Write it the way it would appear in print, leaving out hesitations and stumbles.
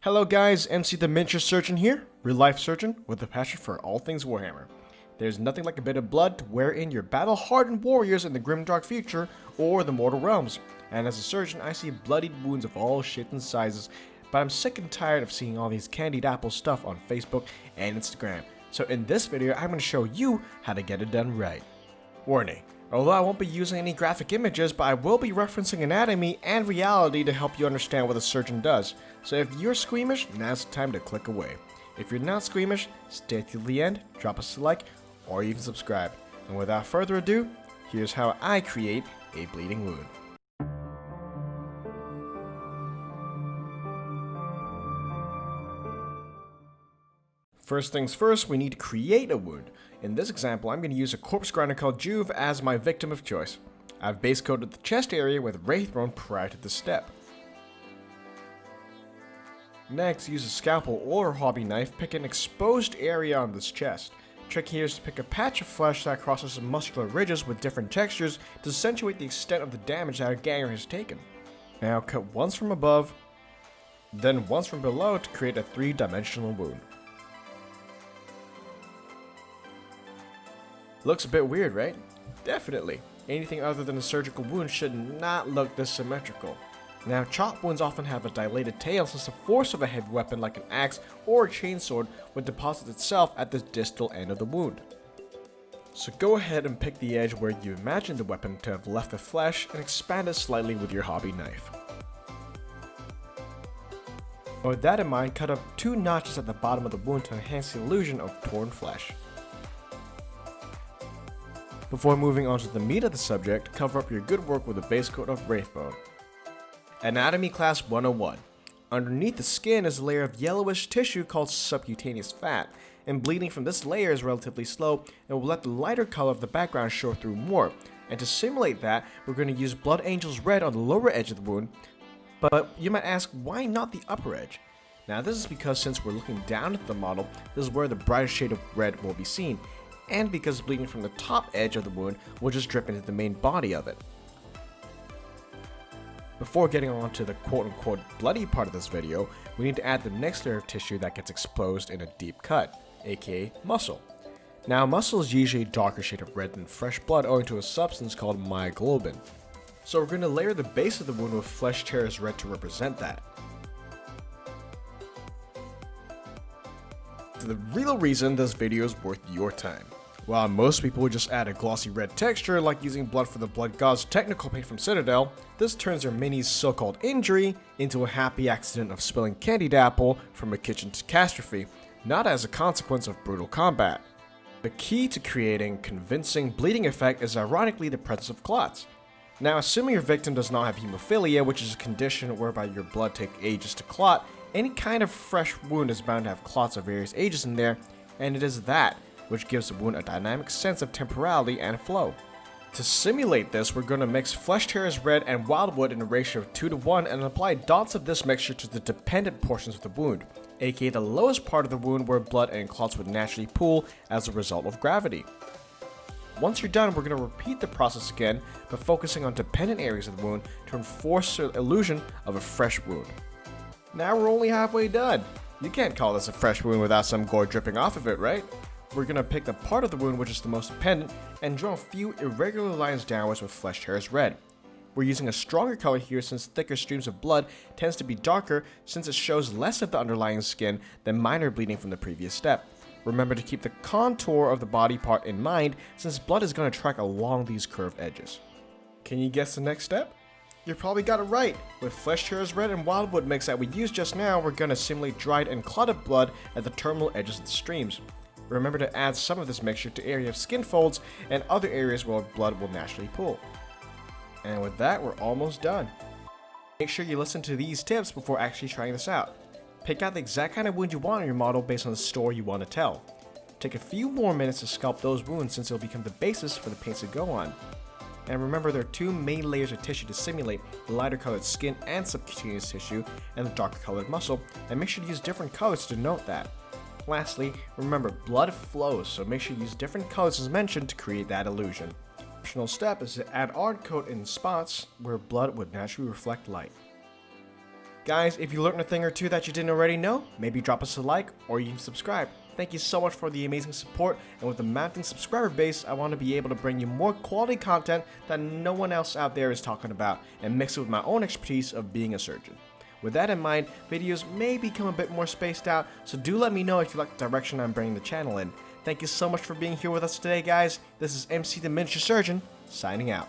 Hello guys, MC the Miniature Surgeon here, real life surgeon with a passion for all things Warhammer. There's nothing like a bit of blood to wear in your battle-hardened warriors in the grimdark future or the mortal realms. And as a surgeon, I see bloodied wounds of all shapes and sizes, but I'm sick and tired of seeing all these candied apple stuff on Facebook and Instagram. So in this video, I'm going to show you how to get it done right. Warning. Although I won't be using any graphic images, but I will be referencing anatomy and reality to help you understand what a surgeon does. So if you're squeamish, now's the time to click away. If you're not squeamish, stay till the end, drop us a like, or even subscribe. And without further ado, here's how I create a bleeding wound. First things first, we need to create a wound. In this example, I'm going to use a corpse grinder called Juve as my victim of choice. I've base coated the chest area with Wraithbone prior to this step. Next, use a scalpel or hobby knife, pick an exposed area on this chest. Trick here is to pick a patch of flesh that crosses some muscular ridges with different textures to accentuate the extent of the damage that a ganger has taken. Now cut once from above, then once from below to create a 3-dimensional wound. Looks a bit weird, right? Definitely. Anything other than a surgical wound should not look this symmetrical. Now, chop wounds often have a dilated tail since the force of a heavy weapon like an axe or a chainsword would deposit itself at the distal end of the wound. So go ahead and pick the edge where you imagine the weapon to have left the flesh and expand it slightly with your hobby knife. With that in mind, cut up 2 notches at the bottom of the wound to enhance the illusion of torn flesh. Before moving on to the meat of the subject, cover up your good work with a base coat of Wraithbone. Anatomy Class 101. Underneath the skin is a layer of yellowish tissue called subcutaneous fat, and bleeding from this layer is relatively slow and will let the lighter color of the background show through more. And to simulate that, we're going to use Blood Angel's Red on the lower edge of the wound, but you might ask, why not the upper edge? Now this is because since we're looking down at the model, this is where the brightest shade of red will be seen, and because bleeding from the top edge of the wound will just drip into the main body of it. Before getting on to the quote-unquote bloody part of this video, we need to add the next layer of tissue that gets exposed in a deep cut, aka muscle. Now muscle is usually a darker shade of red than fresh blood owing to a substance called myoglobin. So we're going to layer the base of the wound with flesh tears red to represent that. The real reason this video is worth your time. While most people would just add a glossy red texture like using blood for the blood god's technical paint from Citadel, this turns your mini's so-called injury into a happy accident of spilling candied apple from a kitchen catastrophe, not as a consequence of brutal combat. The key to creating convincing bleeding effect is ironically the presence of clots. Now assuming your victim does not have hemophilia, which is a condition whereby your blood takes ages to clot, any kind of fresh wound is bound to have clots of various ages in there, and it is that which gives the wound a dynamic sense of temporality and flow. To simulate this, we're going to mix Flesh Tear's Red and Wyldwood in a ratio of 2:1 and apply dots of this mixture to the dependent portions of the wound, aka the lowest part of the wound where blood and clots would naturally pool as a result of gravity. Once you're done, we're going to repeat the process again, but focusing on dependent areas of the wound to enforce the illusion of a fresh wound. Now we're only halfway done. You can't call this a fresh wound without some gore dripping off of it, right? We're going to pick the part of the wound which is the most dependent and draw a few irregular lines downwards with Flesh Tear's Red. We're using a stronger color here since thicker streams of blood tends to be darker since it shows less of the underlying skin than minor bleeding from the previous step. Remember to keep the contour of the body part in mind since blood is going to track along these curved edges. Can you guess the next step? You probably got it right! With Flesh Tear's Red and Wyldwood mix that we used just now, we're going to simulate dried and clotted blood at the terminal edges of the streams. Remember to add some of this mixture to area of skin folds and other areas where blood will naturally pool. And with that, we're almost done. Make sure you listen to these tips before actually trying this out. Pick out the exact kind of wound you want on your model based on the story you want to tell. Take a few more minutes to sculpt those wounds since it'll become the basis for the paints to go on. And remember there are 2 main layers of tissue to simulate the lighter colored skin and subcutaneous tissue and the darker colored muscle, and make sure to use different colors to denote that. Lastly, remember blood flows, so make sure you use different colors as mentioned to create that illusion. Optional step is to add art coat in spots where blood would naturally reflect light. Guys, if you learned a thing or two that you didn't already know, maybe drop us a like or you can subscribe. Thank you so much for the amazing support, and with the mounting subscriber base, I want to be able to bring you more quality content that no one else out there is talking about and mix it with my own expertise of being a surgeon. With that in mind, videos may become a bit more spaced out, so do let me know if you like the direction I'm bringing the channel in. Thank you so much for being here with us today, guys. This is MC the Miniature Surgeon, signing out.